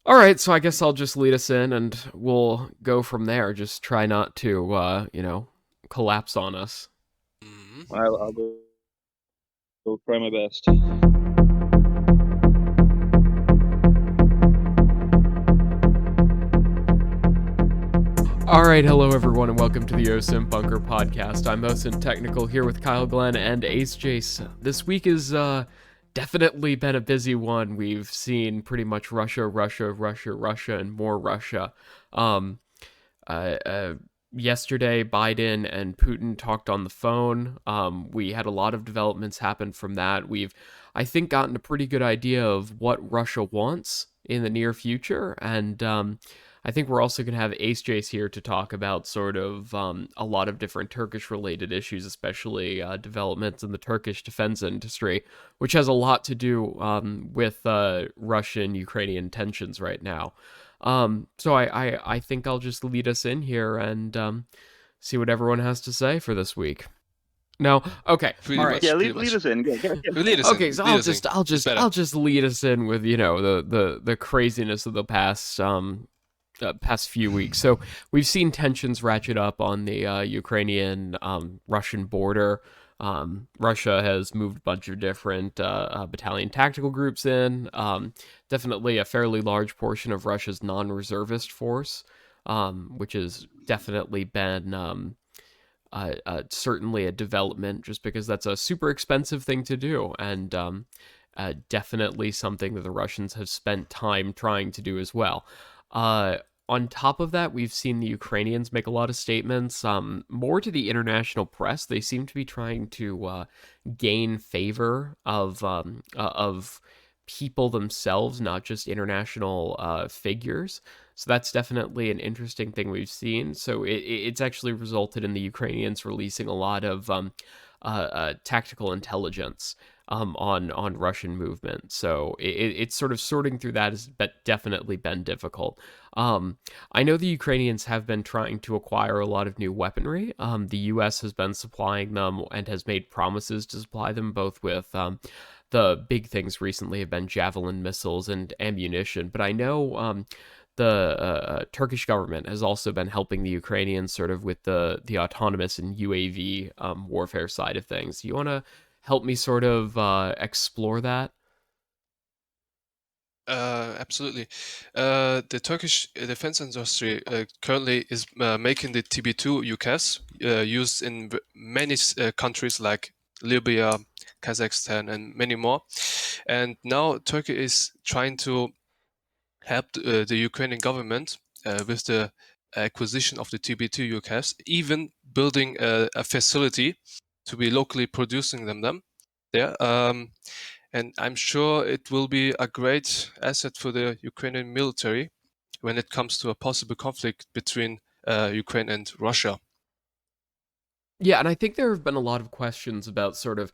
All right, so I guess I'll just lead us in and we'll go from there. Just try not to, collapse on us. Mhm. I'll go try my best. All right, hello everyone, and welcome to the Osint Bunker podcast. I'm Osinttechnical here with Kyle Glenn and Ace Jace. This week is definitely been a busy one. We've seen pretty much Russia, Russia, Russia, Russia, and more Russia. Um, uh, uh, Yesterday, Biden and Putin talked on the phone. We had a lot of developments happen from that. We've, I think, gotten a pretty good idea of what Russia wants in the near future, and I think we're also going to have Ace Jace here to talk about sort of a lot of different Turkish-related issues, especially developments in the Turkish defense industry, which has a lot to do with Russian-Ukrainian tensions right now. So I think I'll just lead us in here and see what everyone has to say for this week. No, okay, Pretty all right. Yeah, much, pretty lead much. us in. Go. Lead us in. Okay, so Lead us in. It's better. I'll just lead us in with the craziness of the past few weeks. So we've seen tensions ratchet up on the Ukrainian Russian border. Russia has moved a bunch of different battalion tactical groups in. Definitely a fairly large portion of Russia's non-reservist force, which has definitely been certainly a development, just because that's a super expensive thing to do, and definitely something that the Russians have spent time trying to do as well. Uh, on top of that, we've seen the Ukrainians make a lot of statements, more to the international press. They seem to be trying to gain favor of people themselves, not just international figures. So that's definitely an interesting thing we've seen. So it's actually resulted in the Ukrainians releasing a lot of tactical intelligence on Russian movement. So it's sort of sorting through that has definitely been difficult. I know the Ukrainians have been trying to acquire a lot of new weaponry. The U.S. has been supplying them and has made promises to supply them both with the big things recently have been Javelin missiles and ammunition. But I know the Turkish government has also been helping the Ukrainians sort of with the autonomous and UAV warfare side of things. You want to help me sort of explore that? Absolutely. The Turkish defense industry currently is making the TB2 UCAS used in many countries like Libya, Kazakhstan, and many more. And now Turkey is trying to help the Ukrainian government with the acquisition of the TB2 UCAS, even building a facility to be locally producing them there. And I'm sure it will be a great asset for the Ukrainian military when it comes to a possible conflict between Ukraine and Russia. Yeah, and I think there have been a lot of questions about sort of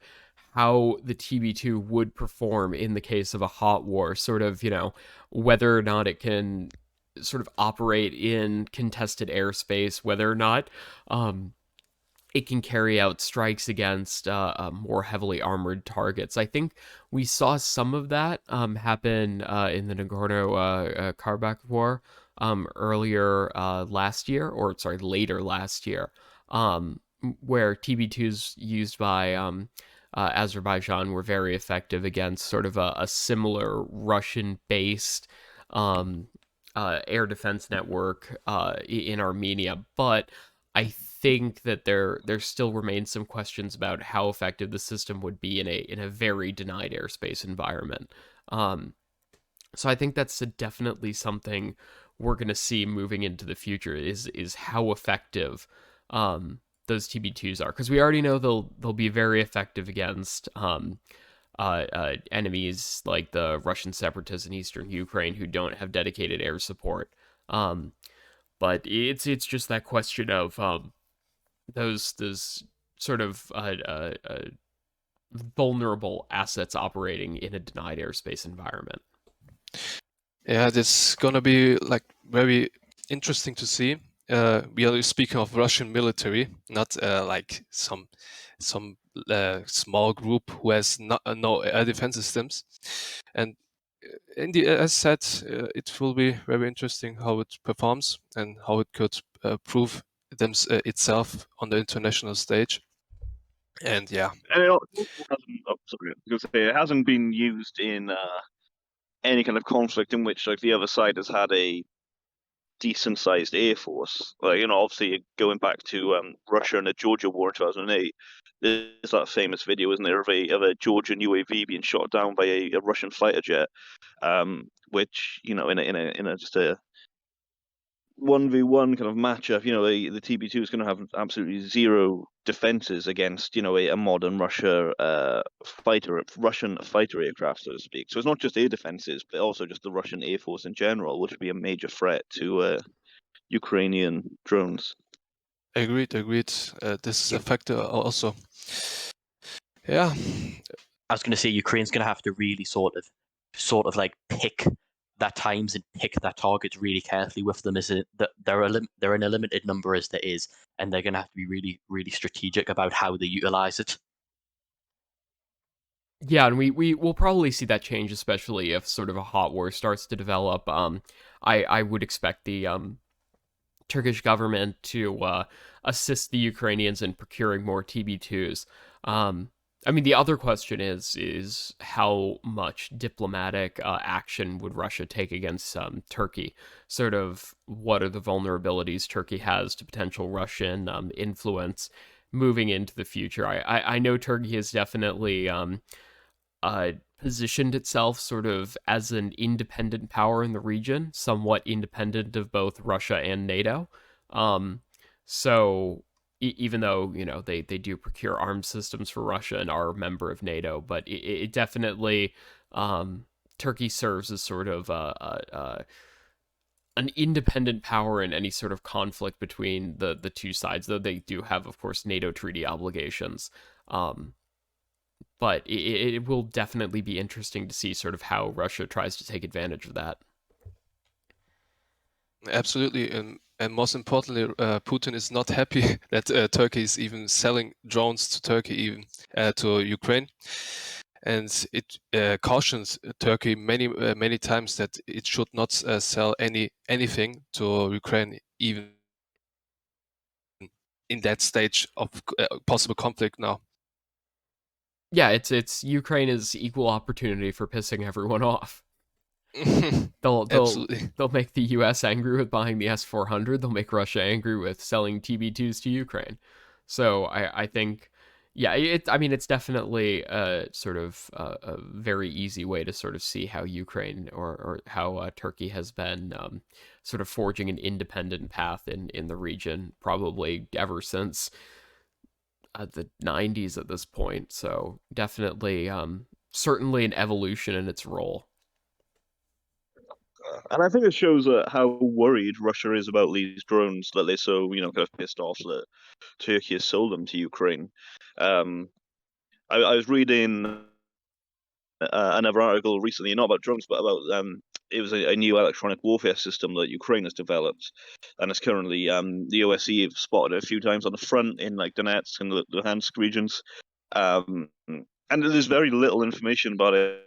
how the TB2 would perform in the case of a hot war, sort of, whether or not it can sort of operate in contested airspace, whether or not it can carry out strikes against more heavily armored targets. I think we saw some of that happen in the Nagorno-Karabakh war earlier last year, or sorry, later last year, where TB2s used by Azerbaijan were very effective against sort of a similar Russian-based air defense network in Armenia, but I think that there still remains some questions about how effective the system would be in a very denied airspace environment. Um, so I think that's definitely something we're going to see moving into the future is how effective those TB2s are, because we already know they'll be very effective against enemies like the Russian separatists in eastern Ukraine who don't have dedicated air support. Um, but it's just that question of those sort of vulnerable assets operating in a denied airspace environment. Yeah, that's gonna be like very interesting to see. We are speaking of Russian military, not like some small group who has no air defense systems. And as said, it will be very interesting how it performs and how it could prove itself on the international stage. And yeah, And it also hasn't. Oh, sorry, I was gonna say it hasn't been used in any kind of conflict in which like the other side has had a decent sized air force. Like, obviously going back to Russia and the Georgia War in 2008, there's that famous video, isn't there, of a Georgian UAV being shot down by a Russian fighter jet, which in a just a 1v1 kind of matchup, the TB2 is going to have absolutely zero defenses against, a modern Russian fighter aircraft, so to speak. So it's not just air defenses, but also just the Russian Air Force in general, which would be a major threat to Ukrainian drones. agreed. This is a factor also. Yeah. I was going to say Ukraine's going to have to really sort of like pick their times and pick their targets really carefully with them. Is it that they're in a limited number as there is, and they're going to have to be really, really strategic about how they utilize it. Yeah, and we will probably see that change, especially if sort of a hot war starts to develop. I would expect the Turkish government to assist the Ukrainians in procuring more TB2s. I mean, the other question is how much diplomatic action would Russia take against Turkey? Sort of, what are the vulnerabilities Turkey has to potential Russian influence moving into the future? I know Turkey has definitely positioned itself sort of as an independent power in the region, somewhat independent of both Russia and NATO. Um, so even though they do procure arms systems for Russia and are a member of NATO, but it definitely Turkey serves as sort of an independent power in any sort of conflict between the two sides, though they do have, of course, NATO treaty obligations. But it will definitely be interesting to see sort of how Russia tries to take advantage of that. Absolutely, and most importantly, Putin is not happy that Turkey is even selling drones to Turkey, even to Ukraine, and it cautions Turkey many times that it should not sell anything to Ukraine, even in that stage of possible conflict now. Yeah, it's Ukraine is equal opportunity for pissing everyone off. They'll Absolutely. they'll make the U.S. angry with buying the S-400. They'll make Russia angry with selling TB2s to Ukraine. So I think, yeah, I mean, it's definitely a sort of a very easy way to sort of see how Ukraine or how Turkey has been sort of forging an independent path in the region, probably ever since the 90s at this point. So definitely, certainly an evolution in its role. And I think it shows how worried Russia is about these drones, that they're so, kind of pissed off that Turkey has sold them to Ukraine. I was reading another article recently, not about drones, but about it was a new electronic warfare system that Ukraine has developed, and it's currently the OSE have spotted it a few times on the front in like Donetsk and the Luhansk regions, and there's very little information about it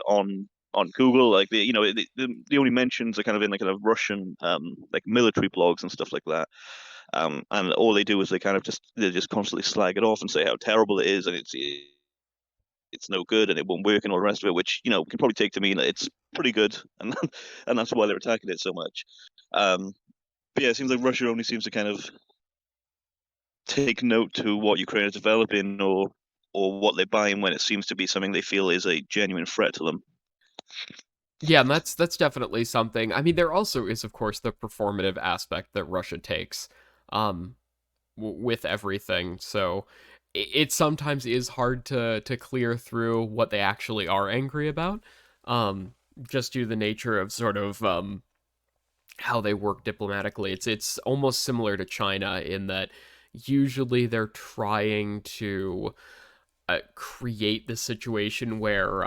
on Google. Like the only mentions are kind of in the kind of Russian like military blogs and stuff like that. And all they do is they just constantly slag it off and say how terrible it is, and it's no good and it won't work and all the rest of it, which can probably take to mean that it's pretty good, and and that's why they're attacking it so much. But yeah, it seems like Russia only seems to kind of take note to what Ukraine is developing or what they're buying when it seems to be something they feel is a genuine threat to them. Yeah, and that's definitely something. I mean, there also is, of course, the performative aspect that Russia takes with everything. So it sometimes is hard to clear through what they actually are angry about, just due to the nature of sort of how they work diplomatically. It's almost similar to China in that usually they're trying to create the situation where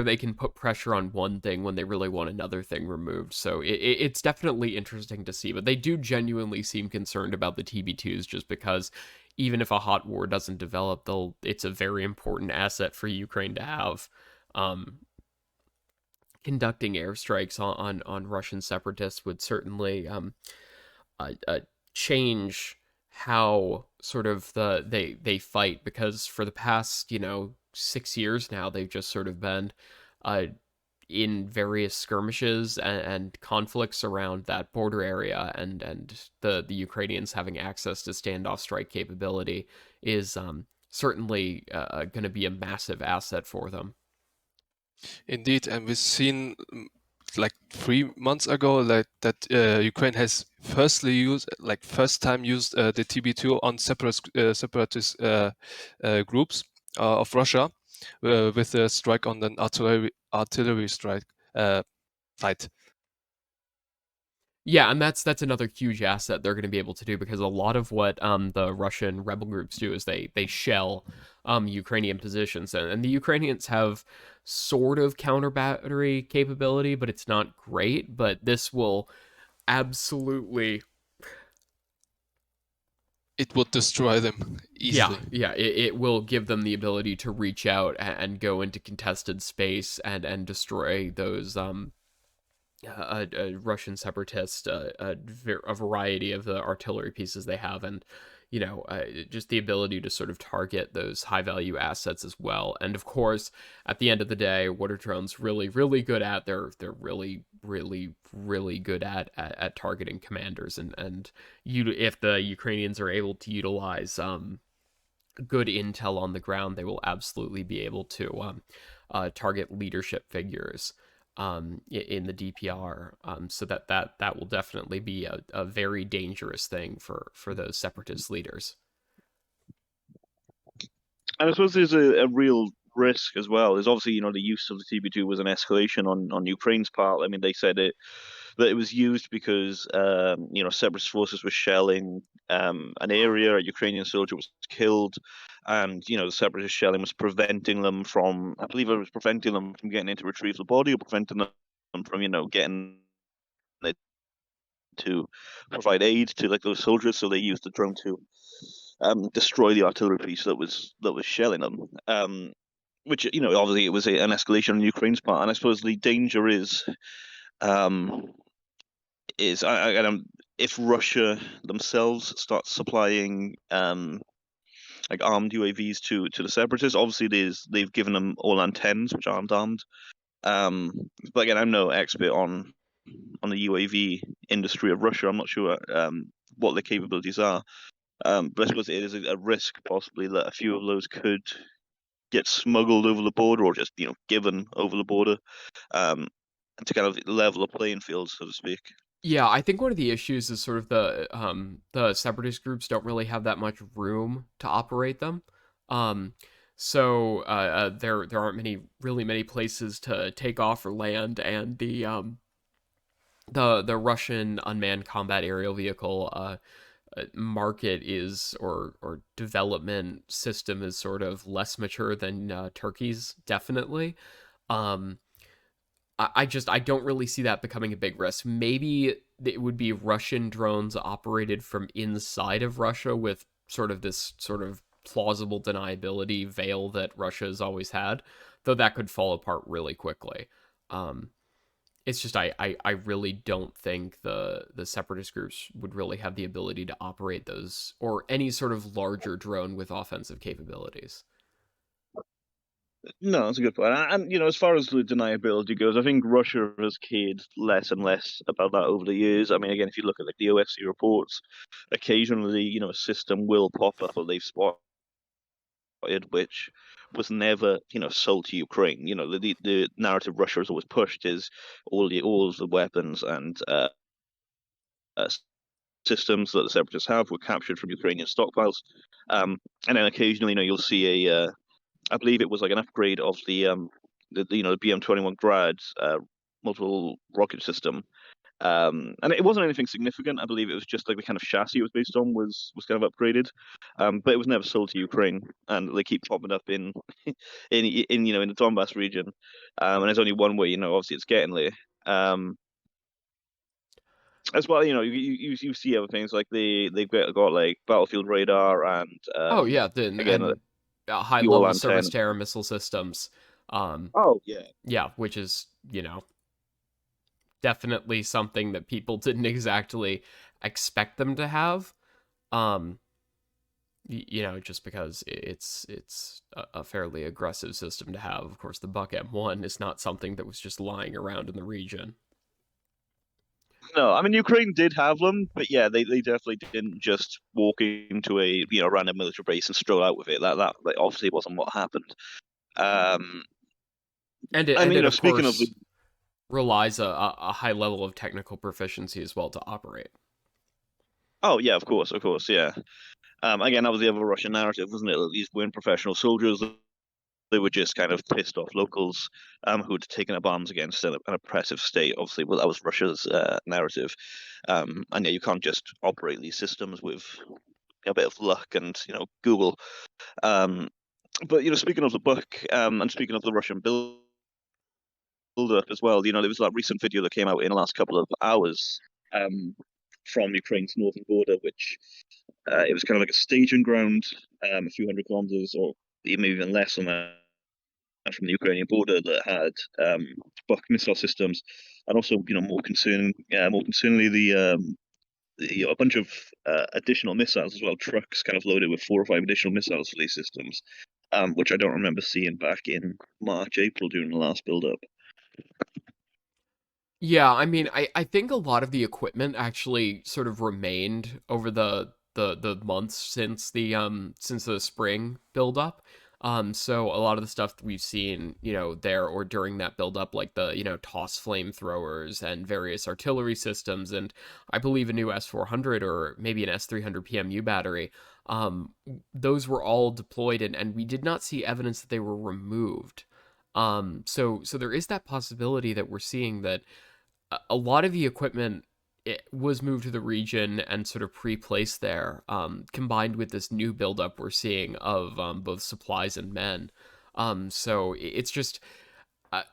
they can put pressure on one thing when they really want another thing removed. So it's definitely interesting to see, but they do genuinely seem concerned about the TB2s just because even if a hot war doesn't develop, it's a very important asset for Ukraine to have. conducting airstrikes on Russian separatists would certainly change how sort of they fight, because for the past 6 years now they've just sort of been uh, in various skirmishes and conflicts around that border area, and the Ukrainians having access to standoff strike capability is certainly going to be a massive asset for them. Indeed, and we've seen like 3 months ago, like that Ukraine has first time used the TB2 on separatist groups of Russia with a strike on an artillery strike fight. Yeah, and that's another huge asset they're going to be able to do, because a lot of what the Russian rebel groups do is they shell Ukrainian positions, and the Ukrainians have sort of counter battery capability, but it's not great. But this will absolutely, It would destroy them easily. it will give them the ability to reach out and go into contested space and destroy those Russian separatist, a variety of the artillery pieces they have, and just the ability to sort of target those high value assets as well. And of course, at the end of the day, what are drones really, really good at? They're really, really, really good at targeting commanders, and if the Ukrainians are able to utilize good intel on the ground, they will absolutely be able to target leadership figures in the DPR. So that will definitely be a very dangerous thing for those separatist leaders. And I suppose there's a real risk as well. There's obviously, the use of the TB2 was an escalation on Ukraine's part. I mean, they said that it was used because separatist forces were shelling an area, a Ukrainian soldier was killed, and the separatist shelling was preventing them from, I believe it was preventing them from getting in to retrieve the body, or preventing them from getting it to provide aid to like those soldiers. So they used the drone to destroy the artillery piece that was shelling them. Which obviously it was an escalation on Ukraine's part, and I suppose the danger is if Russia themselves start supplying like armed UAVs to the separatists. Obviously, they've given them all antennas which aren't armed. But again, I'm no expert on the UAV industry of Russia. I'm not sure what their capabilities are. But I suppose it is a risk possibly that a few of those could get smuggled over the border, or just given over the border, to kind of level the playing field, so to speak. Yeah, I think one of the issues is sort of the separatist groups don't really have that much room to operate them. So there aren't really many places to take off or land, and the Russian unmanned combat aerial vehicle market is, or development system is, sort of less mature than Turkey's, definitely. Um, I don't really see that becoming a big risk. Maybe it would be Russian drones operated from inside of Russia with sort of this sort of plausible deniability veil that Russia has always had, though that could fall apart really quickly. Um, it's just I really don't think the separatist groups would really have the ability to operate those, or any sort of larger drone with offensive capabilities. No, that's a good point. And as far as the deniability goes, I think Russia has cared less and less about that over the years. I mean, again, if you look at like the OFC reports, occasionally, a system will pop up, or they've spotted, which was never, sold to Ukraine. The narrative Russia has always pushed is all of the weapons and uh, systems that the separatists have were captured from Ukrainian stockpiles. And then occasionally, you'll see I believe it was like an upgrade of the BM-21 Grad's multiple rocket system. And it wasn't anything significant. I believe it was just like the kind of chassis it was based on was kind of upgraded, but it was never sold to Ukraine, and they keep popping up in in the Donbass region, and there's only one way. Obviously it's getting there. As well, you see other things like they've got like battlefield radar and Oh yeah, again and high dual level surface antenna. to air missile systems. Oh yeah. Yeah, which is, definitely something that people didn't exactly expect them to have. Um, just because it's a fairly aggressive system to have. Of course, the Buck M1 is not something that was just lying around in the region. No, I mean Ukraine did have them, but yeah, they definitely didn't just walk into a random military base and stroll out with it. That obviously wasn't what happened. Um, and And it of speaking of the course relies a high level of technical proficiency as well to operate. oh yeah, of course, yeah. Again, that was the other Russian narrative, wasn't it? That these weren't professional soldiers; they were just kind of pissed off locals, who had taken up arms against an oppressive state. Obviously, well, that was Russia's narrative. And yeah, you can't just operate these systems with a bit of luck and Google. Um, but speaking of the book, and speaking of the Russian build-up as well, there was that recent video that came out in the last couple of hours, from Ukraine's northern border, which it was kind of like a staging ground, a few hundred kilometers, or even less than that, from the Ukrainian border, that had Buck missile systems, and also more concerningly, a bunch of additional missiles as well. Trucks kind of loaded with 4 or 5 additional missiles for these systems, which I don't remember seeing back in March, April during the last build-up. Yeah, I mean, I think a lot of the equipment actually sort of remained over the months since the spring build up. So a lot of the stuff that we've seen, there or during that build up, like the, toss flamethrowers and various artillery systems, and I believe a new S400 or maybe an S300 PMU battery, those were all deployed, and we did not see evidence that they were removed. So there is that possibility that we're seeing that a lot of the equipment was moved to the region and sort of pre-placed there, combined with this new buildup we're seeing of both supplies and men. So it's just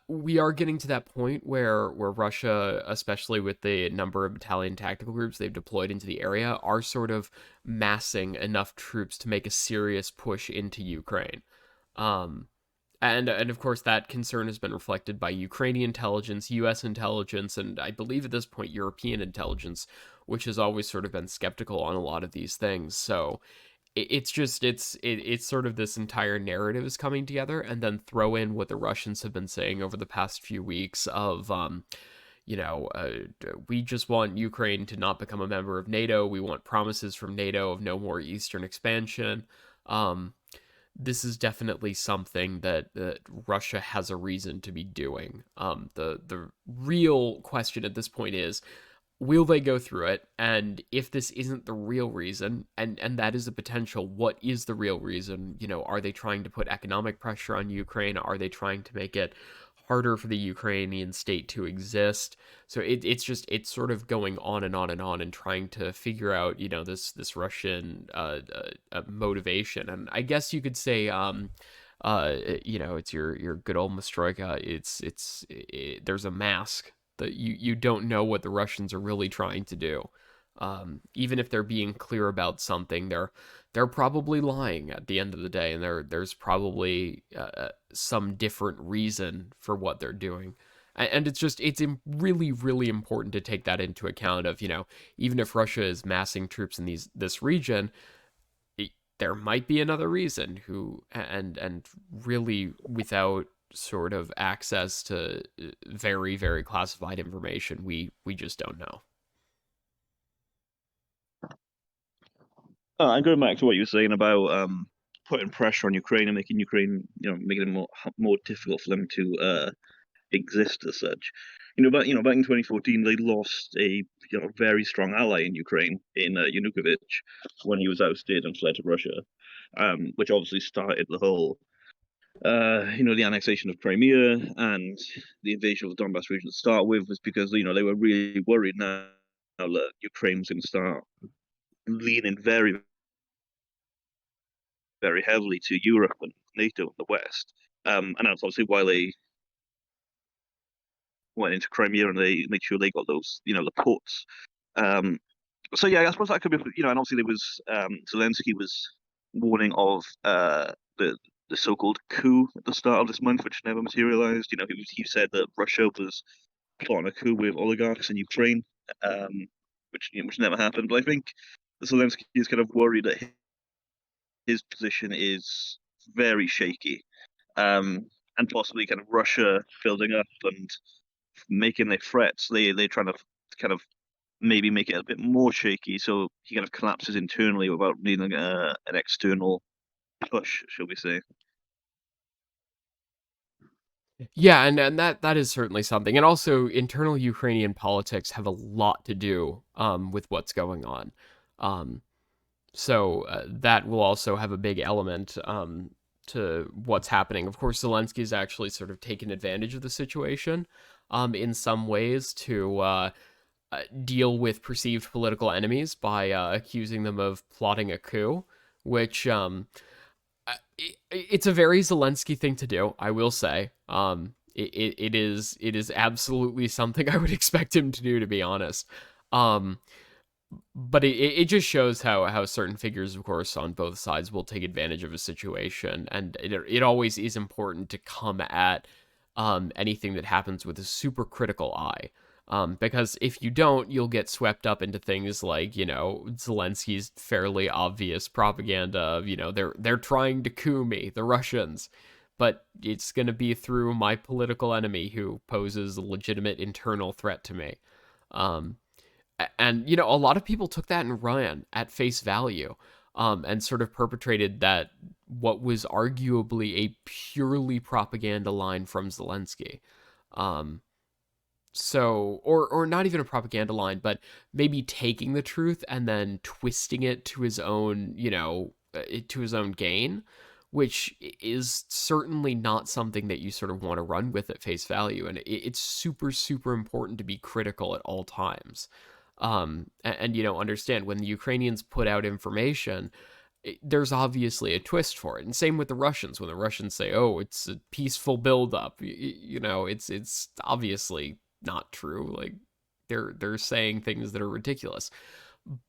we are getting to that point where Russia, especially with the number of battalion tactical groups they've deployed into the area, are sort of massing enough troops to make a serious push into Ukraine. Um, and of course, that concern has been reflected by Ukrainian intelligence, U.S. intelligence, and I believe at this point European intelligence, which has always sort of been skeptical on a lot of these things. So it's sort of this entire narrative is coming together, and then throw in what the Russians have been saying over the past few weeks of we just want Ukraine to not become a member of NATO. We want promises from NATO of no more Eastern expansion. This is definitely something that Russia has a reason to be doing. The real question at this point is, will they go through it? And if this isn't the real reason, and that is a potential, what is the real reason? Are they trying to put economic pressure on Ukraine? Are they trying to make it harder for the Ukrainian state to exist? So it's sort of going on and on and on, and trying to figure out this Russian motivation. And I guess you could say it's your good old Mastroika. There's a mask that you don't know what the Russians are really trying to do. Even if they're being clear about something, they're probably lying at the end of the day, and there's probably some different reason for what they're doing. And it's really, really important to take that into account of, even if Russia is massing troops in this region, there might be another reason and really without sort of access to very, very classified information, we just don't know. And going back to what you were saying about putting pressure on Ukraine and making Ukraine, making it more difficult for them to exist as such. Back in 2014, they lost a very strong ally in Ukraine in Yanukovych when he was ousted and fled to Russia, which obviously started the whole, the annexation of Crimea and the invasion of the Donbass region to start with, was because they were really worried now that Ukraine was going to start leaning very, very heavily to Europe and NATO and the West. And that's obviously why they went into Crimea and they made sure they got those, the ports. So yeah, I suppose that could be, and obviously there was Zelensky was warning of the the so-called coup at the start of this month, which never materialized. He said that Russia was plotting a coup with oligarchs in Ukraine, which never happened. But I think Zelensky is kind of worried that his position is very shaky, and possibly kind of Russia building up and making their threats. They're trying to kind of maybe make it a bit more shaky, so he kind of collapses internally without needing an external push, shall we say? Yeah, and that is certainly something. And also, internal Ukrainian politics have a lot to do with what's going on. Um, so that will also have a big element to what's happening. Of course, Zelensky's actually sort of taken advantage of the situation in some ways to deal with perceived political enemies by accusing them of plotting a coup, which it's a very Zelensky thing to do, I will say. It is absolutely something I would expect him to do, to be honest. Um, but it just shows how certain figures, of course, on both sides will take advantage of a situation, and it always is important to come at anything that happens with a super critical eye. Because if you don't, you'll get swept up into things like, Zelensky's fairly obvious propaganda of, they're trying to coup me, the Russians, but it's going to be through my political enemy who poses a legitimate internal threat to me. Um, and a lot of people took that and ran at face value, and sort of perpetrated that what was arguably a purely propaganda line from Zelensky. Um, or not even a propaganda line, but maybe taking the truth and then twisting it to his own, to his own gain, which is certainly not something that you sort of want to run with at face value. And it's super, super important to be critical at all times. And understand when the Ukrainians put out information, there's obviously a twist for it. And same with the Russians. When the Russians say, "Oh, it's a peaceful buildup," it's obviously not true. Like they're saying things that are ridiculous.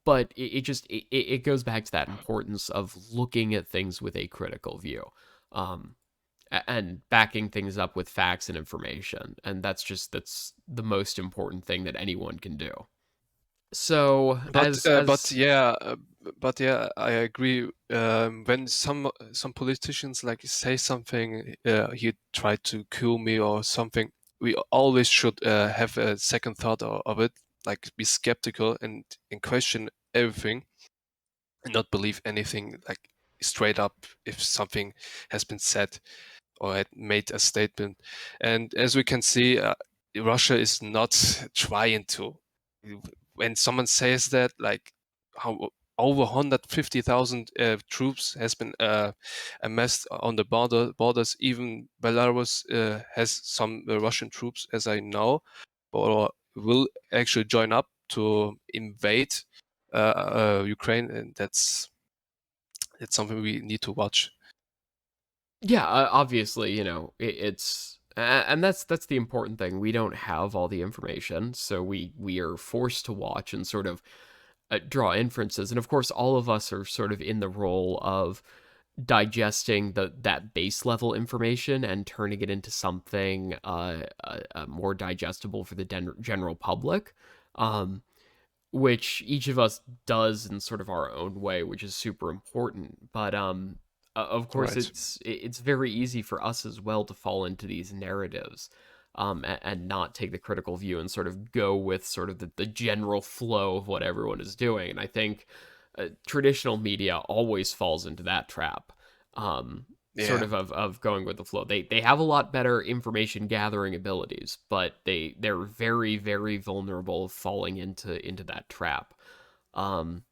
But it goes back to that importance of looking at things with a critical view, um, and backing things up with facts and information. And that's the most important thing that anyone can do. So But as but yeah, I agree. When some politicians like say something, he tried to kill me or something, we always should have a second thought of it, like be skeptical and question everything, and not believe anything like straight up if something has been said or had made a statement. And as we can see, Russia is not trying to. When someone says that, like how over 150,000 troops has been amassed on the borders. Even Belarus has some Russian troops, as I know, or will actually join up to invade Ukraine, and it's something we need to watch. yeah, obviously, and that's the important thing. We don't have all the information, so we are forced to watch and sort of draw inferences. And of course, all of us are sort of in the role of digesting that base level information and turning it into something more digestible for the general public. Which each of us does in sort of our own way, which is super important. But of course, Right. it's very easy for us as well to fall into these narratives, and not take the critical view and sort of go with sort of the general flow of what everyone is doing. And I think traditional media always falls into that trap. Sort Yeah. of going with the flow. They have a lot better information gathering abilities, but they're very, very vulnerable of falling into that trap. Um,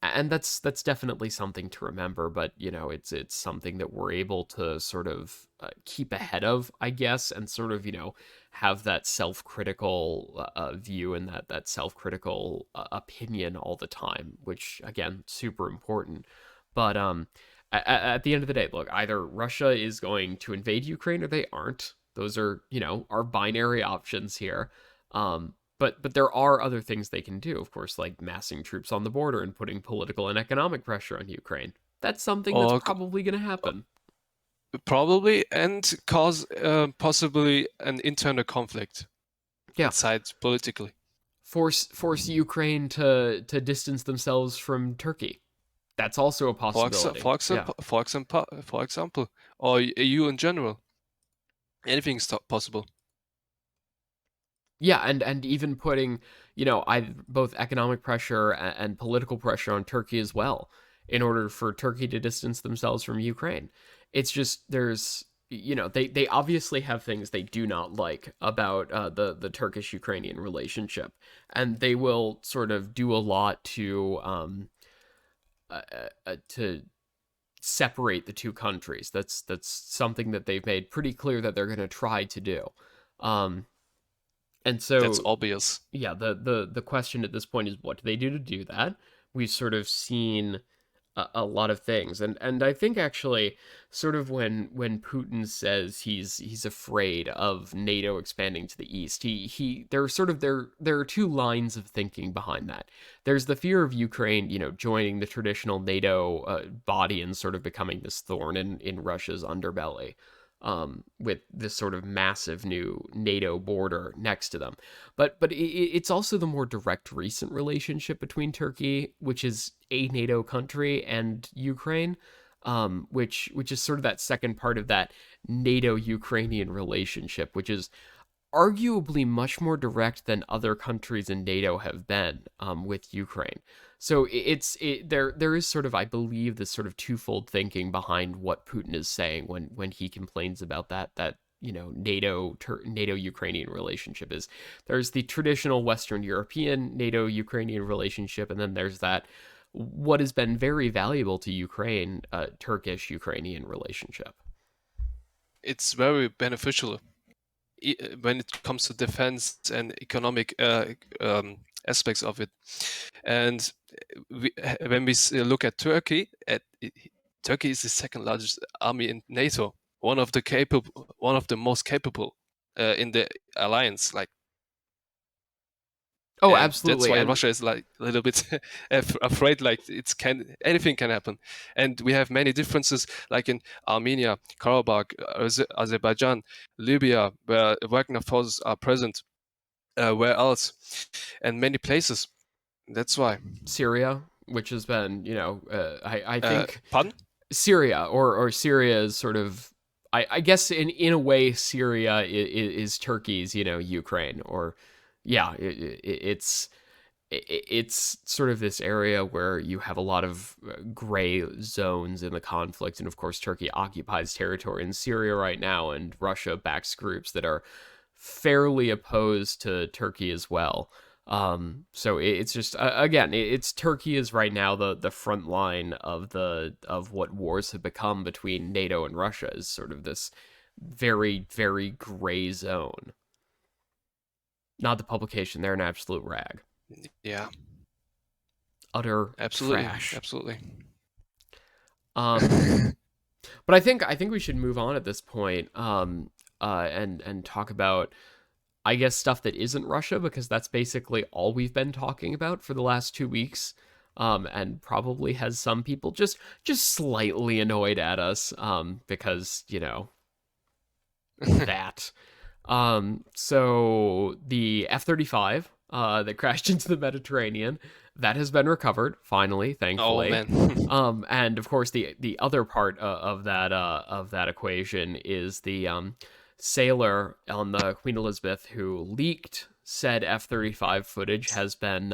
and that's definitely something to remember. But it's something that we're able to sort of keep ahead of, I guess, and sort of have that self-critical view and that self-critical opinion all the time, which again super important. But at the end of the day, look, either Russia is going to invade Ukraine or they aren't. Those are, our binary options here. But there are other things they can do, of course, like massing troops on the border and putting political and economic pressure on Ukraine. That's something that's Or probably going to happen. Probably, and cause possibly an internal conflict inside politically. Force Ukraine to distance themselves from Turkey. That's also a possibility. For example, or EU in general. Anything's possible. Yeah, and even putting, both economic pressure and political pressure on Turkey as well, in order for Turkey to distance themselves from Ukraine. It's just there's, they obviously have things they do not like about the Turkish Ukrainian relationship, and they will sort of do a lot to separate the two countries. That's something that they've made pretty clear that they're going to try to do. And so that's obvious. Yeah, the question at this point is, what do they do to do that? We've sort of seen a lot of things, and I think actually, sort of when Putin says he's afraid of NATO expanding to the east, there are two lines of thinking behind that. There's the fear of Ukraine, joining the traditional NATO body and sort of becoming this thorn in Russia's underbelly. With this sort of massive new NATO border next to them. But it's also the more direct recent relationship between Turkey, which is a NATO country, and Ukraine, which is sort of that second part of that NATO-Ukrainian relationship, which is arguably much more direct than other countries in NATO have been with Ukraine. So there is sort of, I believe, this sort of twofold thinking behind what Putin is saying when he complains about that NATO Ukrainian relationship. Is there's the traditional Western European NATO Ukrainian relationship, and then there's that what has been very valuable to Ukraine Turkish Ukrainian relationship. It's very beneficial when it comes to defense and economic aspects of it. And when we look at Turkey, Turkey is the second largest army in NATO, one of the most capable in the alliance. Absolutely. That's why Russia is like a little bit afraid. Like anything can happen, and we have many differences, like in Armenia, Karabakh, Azerbaijan, Libya, where Wagner forces are present. Where else? And many places. That's why. Syria, which has been, I think. Pardon? Syria, or Syria is sort of, I guess in a way, Syria is Turkey's, Ukraine, or yeah, it's sort of this area where you have a lot of gray zones in the conflict, and of course Turkey occupies territory in Syria right now, and Russia backs groups that are fairly opposed to Turkey as well. So it's just again, it's Turkey is right now the front line of what wars have become between NATO and Russia, is sort of this very, very gray zone. Not the publication; they're an absolute rag. Yeah. Utter absolutely trash. Absolutely. But I think we should move on at this point. And talk about, I guess, stuff that isn't Russia, because that's basically all we've been talking about for the last 2 weeks, and probably has some people just slightly annoyed at us, because that. So the F-35 that crashed into the Mediterranean, that has been recovered finally, thankfully. Oh man. And of course the other part of that equation is the sailor on the Queen Elizabeth who leaked said F-35 footage has been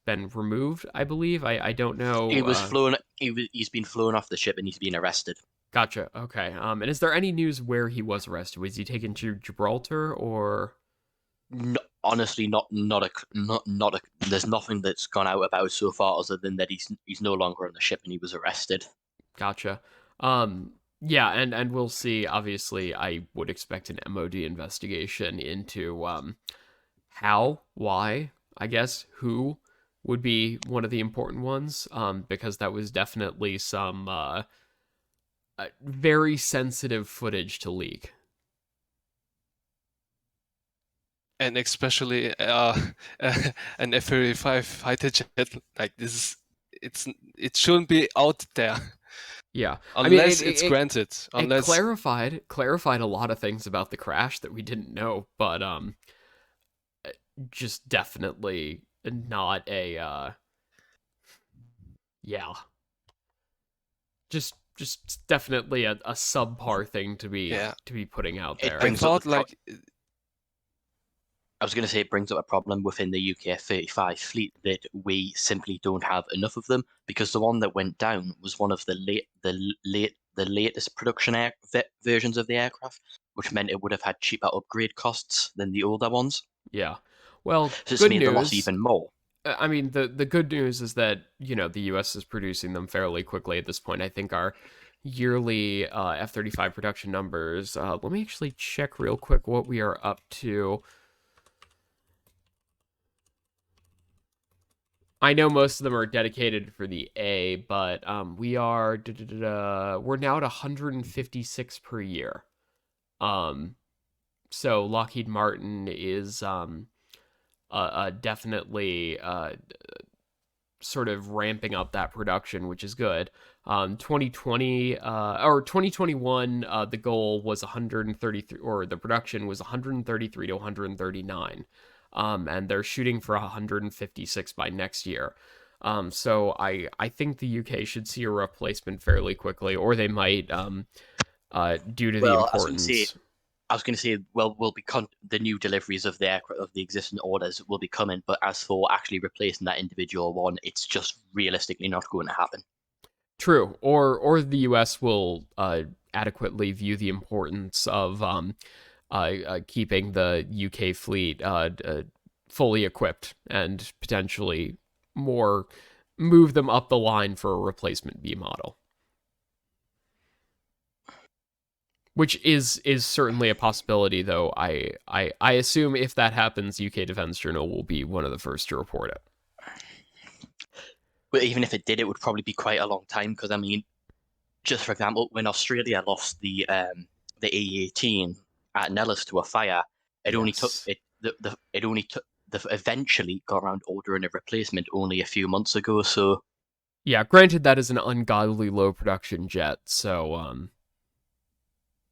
removed, I believe. I don't know. He was flown. He's been flown off the ship and he's been arrested. Gotcha. Okay. And is there any news where he was arrested? Was he taken to Gibraltar, or? No, honestly, not a. There's nothing that's gone out about so far other than that he's no longer on the ship and he was arrested. Gotcha. Yeah, and we'll see. Obviously, I would expect an MOD investigation into how, why, I guess, who would be one of the important ones, because that was definitely some very sensitive footage to leak. And especially an F-35 fighter jet like this, it shouldn't be out there. Yeah. I mean, unless it's granted. it Unless clarified a lot of things about the crash that we didn't know, but just definitely not a yeah. Just definitely a subpar thing to be yeah, putting out It there. I brings up the thought like I was going to say it brings up a problem within the UK F-35 fleet that we simply don't have enough of them, because the one that went down was one of the latest production versions of the aircraft, which meant it would have had cheaper upgrade costs than the older ones. Yeah. Well, So it's good made the loss news. even more. I mean, the good news is that, the US is producing them fairly quickly at this point. I think our yearly F-35 production numbers, let me actually check real quick what we are up to. I know most of them are dedicated for the A, but we are we're now at 156 per year. So Lockheed Martin is definitely sort of ramping up that production, which is good. 2020 or 2021, the goal was 133, or the production was 133 to 139, and they're shooting for 156 by next year. So I think the UK should see a replacement fairly quickly, or they might, due to the Well, importance. I was going to say, well, will be the new deliveries of the aircraft of the existing orders will be coming, but as for actually replacing that individual one, it's just realistically not going to happen. True, or the U.S. will adequately view the importance of keeping the UK fleet fully equipped and potentially more move them up the line for a replacement B model, which is certainly a possibility. Though I assume if that happens, UK Defense Journal will be one of the first to report it. But even if it did, it would probably be quite a long time, because I mean, just for example, when Australia lost the E-18 at Nellis to a fire, it only took Yes. it only took eventually got around ordering a replacement only a few months ago. So Yeah, granted that is an ungodly low production jet, so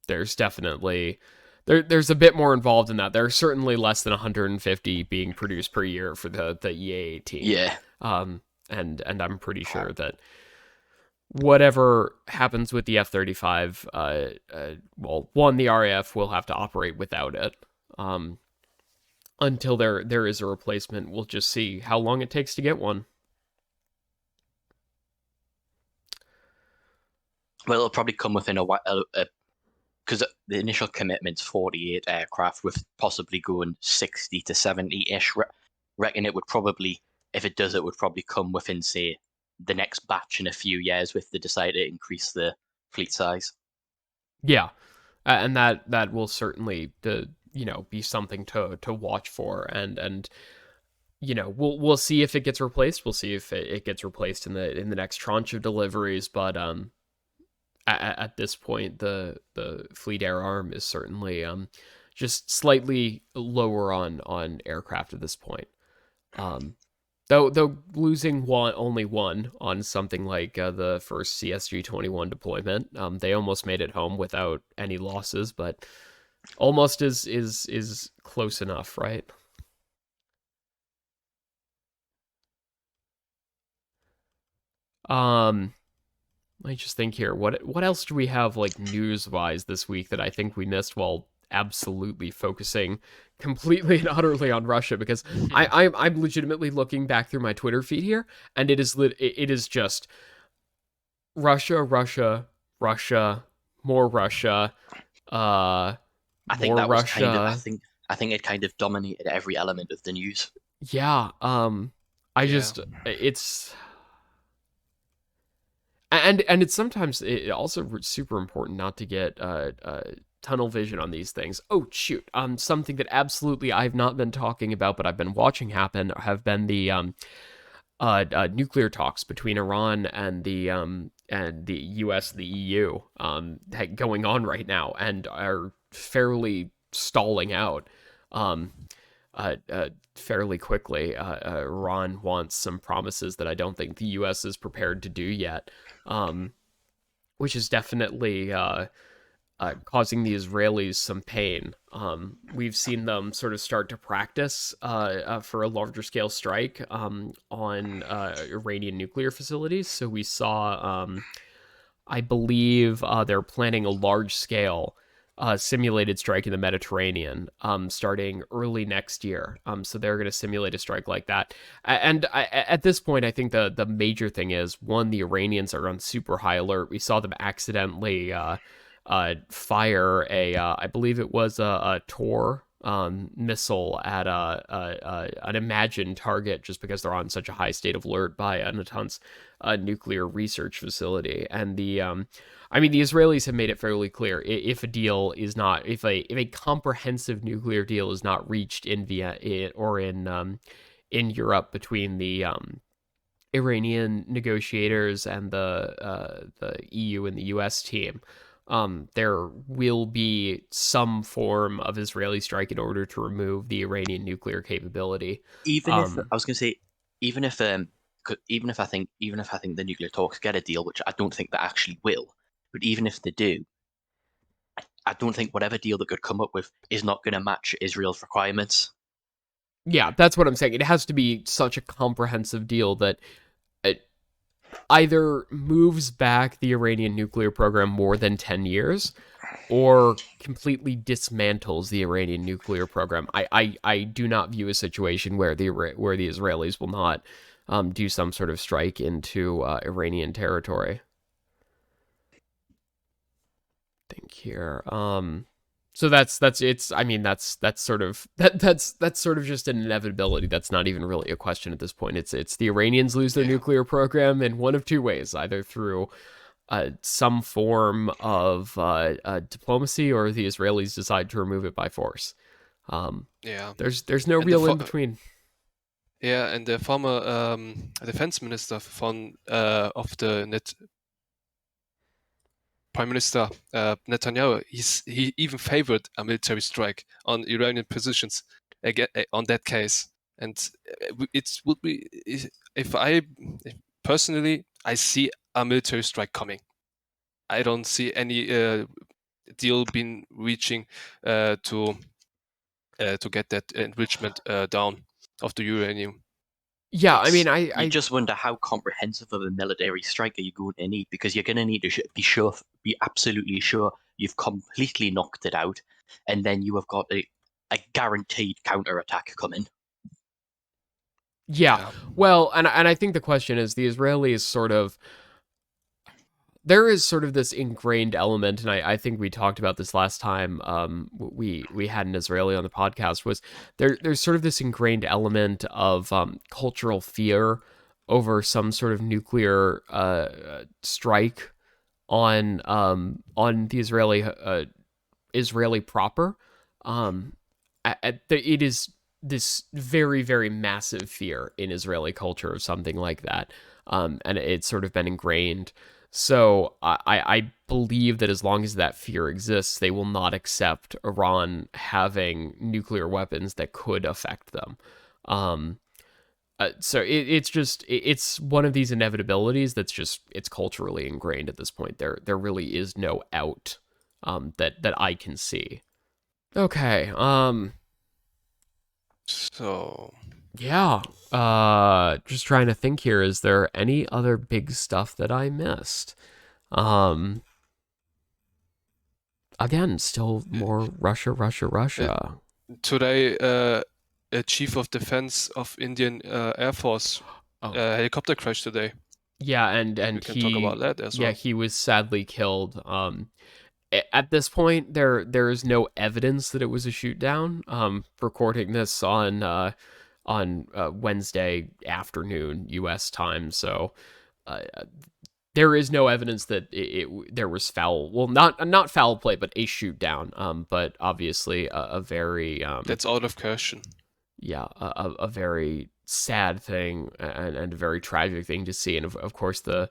there's definitely there's a bit more involved in that. There's certainly less than 150 being produced per year for the EA-18. yeah, And I'm pretty sure that whatever happens with the F-35, well, one, the RAF will have to operate without it. Until there is a replacement, we'll just see how long it takes to get one. well, it'll probably come within a while. Because the initial commitment's 48 aircraft, with possibly going 60 to 70-ish. Reckon it would probably, if it does, it would probably come within, say, the next batch in a few years, if they decide to increase the fleet size. Yeah, and that will certainly be something to watch for, and we'll see if it gets replaced. We'll see if it gets replaced in the next tranche of deliveries. But at this point, the Fleet Air Arm is certainly just slightly lower on aircraft at this point. Though losing only one on something like the first CSG-21 deployment, they almost made it home without any losses, but almost is close enough, right? Let me just think here. What else do we have like news-wise this week that I think we missed while absolutely focusing completely and utterly on Russia? Because I'm legitimately looking back through my Twitter feed here, and it is just Russia, Russia, Russia, more Russia, I think more that was kind of. Russia. I think it kind of dominated every element of the news. Yeah. I yeah. just it's. And it's sometimes it also super important not to get tunnel vision on these things. Oh shoot! Something that absolutely I've not been talking about, but I've been watching happen, have been the nuclear talks between Iran and the U.S. and the EU going on right now, and are fairly stalling out. Fairly quickly. Iran wants some promises that I don't think the U.S. is prepared to do yet. which is definitely causing the Israelis some pain. We've seen them sort of start to practice for a larger scale strike on Iranian nuclear facilities. So we saw, I believe, they're planning a large scale simulated strike in the Mediterranean starting early next year. So they're going to simulate a strike like that. And at this point, I think the major thing is, one, the Iranians are on super high alert. We saw them accidentally fire I believe it was a Tor missile at an imagined target, just because they're on such a high state of alert by Natanz nuclear research facility. And the Israelis have made it fairly clear, if a deal is not, if a comprehensive nuclear deal is not reached in Europe between the Iranian negotiators and the EU and the US team, there will be some form of Israeli strike in order to remove the Iranian nuclear capability. Even if I was going to say, even if I think the nuclear talks get a deal, which I don't think they actually will, but even if they do, I don't think whatever deal they could come up with is not going to match Israel's requirements. Yeah, that's what I'm saying. It has to be such a comprehensive deal that it either moves back the Iranian nuclear program more than 10 years or completely dismantles the Iranian nuclear program. I do not view a situation where the Israelis will not do some sort of strike into Iranian territory. Think here. So that's sort of just an inevitability. That's not even really a question at this point. It's the Iranians lose their nuclear program in one of two ways, either through some form of diplomacy, or the Israelis decide to remove it by force. There's no real in between. Yeah, and the former defense minister of the Prime Minister Netanyahu, he even favored a military strike on Iranian positions again on that case. And it would be, if personally, I see a military strike coming. I don't see any deal being reaching to get that enrichment down of the uranium. Yeah, I mean, I just wonder how comprehensive of a military strike are you going to need, because you're going to need to be absolutely sure you've completely knocked it out, and then you have got a guaranteed counterattack coming. Yeah. Well, and I think the question is, the Israelis there is sort of this ingrained element, and I think we talked about this last time we had an Israeli on the podcast, was there's sort of this ingrained element of cultural fear over some sort of nuclear strike on the Israeli proper. It is this very, very massive fear in Israeli culture of something like that, and it's sort of been ingrained. So I believe that as long as that fear exists, they will not accept Iran having nuclear weapons that could affect them. So it's one of these inevitabilities it's culturally ingrained at this point. There really is no out that I can see. Okay. So yeah. Just trying to think here. Is there any other big stuff that I missed? Again, still more Russia. Today, a chief of defense of Indian Air Force helicopter crash today. Yeah, and we can talk about that as well. Yeah, he was sadly killed. At this point, there is no evidence that it was a shoot down. Recording this on Wednesday afternoon U.S. time, so there is no evidence that there was foul. Well, not foul play, but a shoot down. But obviously a very that's out of question. Yeah, a very sad thing and a very tragic thing to see, and of course the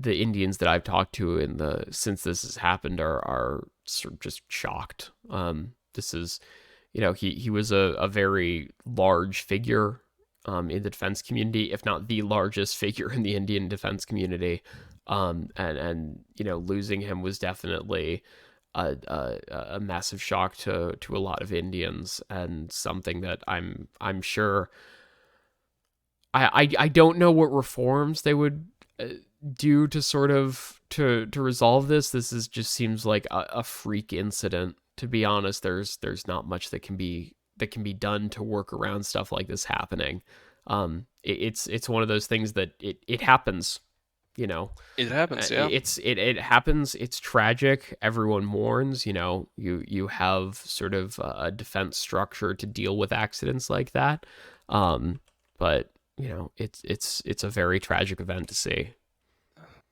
Indians that I've talked to since this has happened are sort of just shocked. This is, he was a very large figure in the defense community, if not the largest figure in the Indian defense community. And losing him was definitely a massive shock to a lot of Indians, and something that I'm sure I don't know what reforms they would do to sort of to resolve this. This just seems like a freak incident. To be honest, there's not much that can be done to work around stuff like this happening. It's one of those things that it happens. It happens, yeah. It happens. It's tragic. Everyone mourns. You have sort of a defense structure to deal with accidents like that. But it's a very tragic event to see.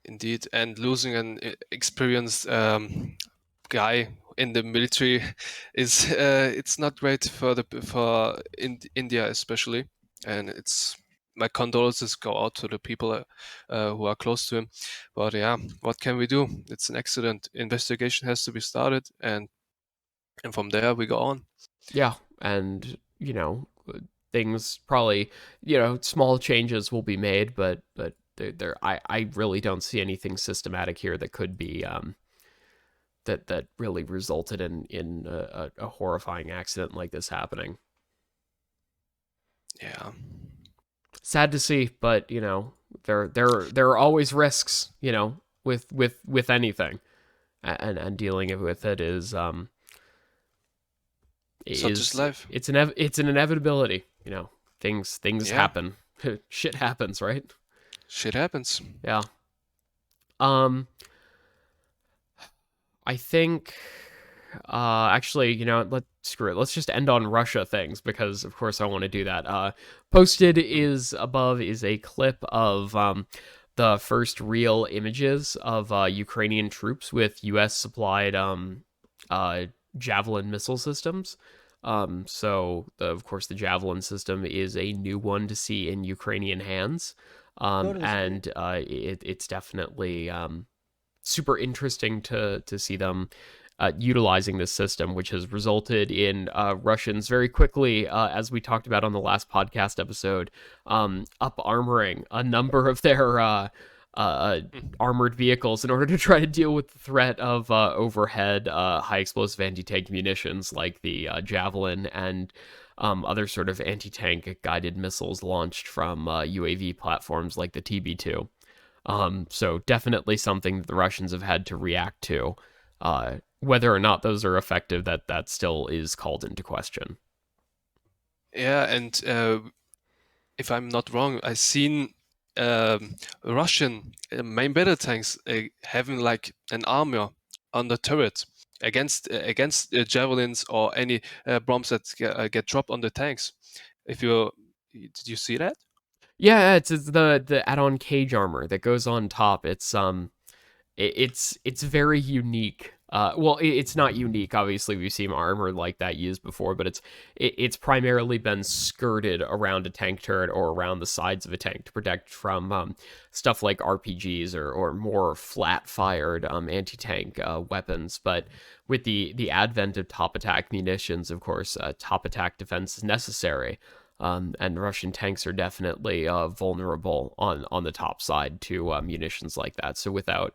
Indeed, and losing an experienced guy in the military is it's not great for India especially, and my condolences go out to the people who are close to him. But yeah, what can we do? It's an accident. Investigation has to be started, and from there we go on. Yeah, and things probably small changes will be made, but I really don't see anything systematic here that could be that really resulted in a horrifying accident like this happening. Yeah. Sad to see, but there are always risks, with anything, and dealing with it is Such life. It's an inevitability. Things Yeah. happen. Shit happens, right? Shit happens. Yeah. I think actually, screw it. Let's just end on Russia things, because of course I want to do that. Posted above is a clip of the first real images of Ukrainian troops with US supplied Javelin missile systems. So of course the Javelin system is a new one to see in Ukrainian hands. And it's definitely super interesting to see them utilizing this system, which has resulted in Russians very quickly, as we talked about on the last podcast episode, up armoring a number of their armored vehicles in order to try to deal with the threat of overhead high explosive anti-tank munitions like the Javelin and other sort of anti-tank guided missiles launched from UAV platforms like the TB2. So definitely something that the Russians have had to react to. Whether or not those are effective, that still is called into question. Yeah, and if I'm not wrong, I've seen Russian main battle tanks having like an armor on the turret against javelins or any bombs that get dropped on the tanks. Did you see that? Yeah, it's the add-on cage armor that goes on top. It's very unique. Well, it's not unique. Obviously, we've seen armor like that used before, but it's primarily been skirted around a tank turret or around the sides of a tank to protect from stuff like RPGs or more flat-fired anti-tank weapons. But with the advent of top attack munitions, of course, top attack defense is necessary. And Russian tanks are definitely vulnerable on the top side to munitions like that. So without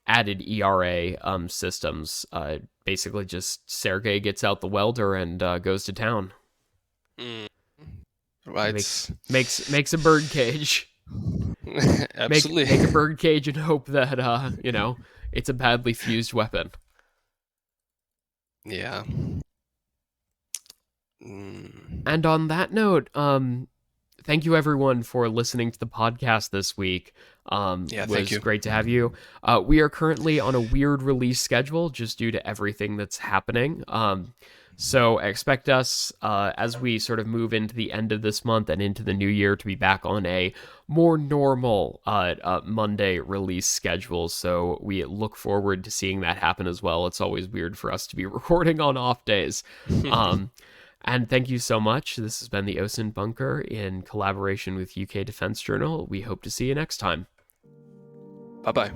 added ERA systems, basically just Sergei gets out the welder and goes to town. Right. Makes a bird cage. Absolutely. Make a bird cage and hope that it's a badly fused weapon. Yeah. And on that note, thank you everyone for listening to the podcast this week. Thank you. Great to have you. We are currently on a weird release schedule just due to everything that's happening. So expect us, as we sort of move into the end of this month and into the new year, to be back on a more normal Monday release schedule. So we look forward to seeing that happen as well. It's always weird for us to be recording on off days. And thank you so much. This has been the Osint Bunker in collaboration with UK Defense Journal. We hope to see you next time. Bye-bye.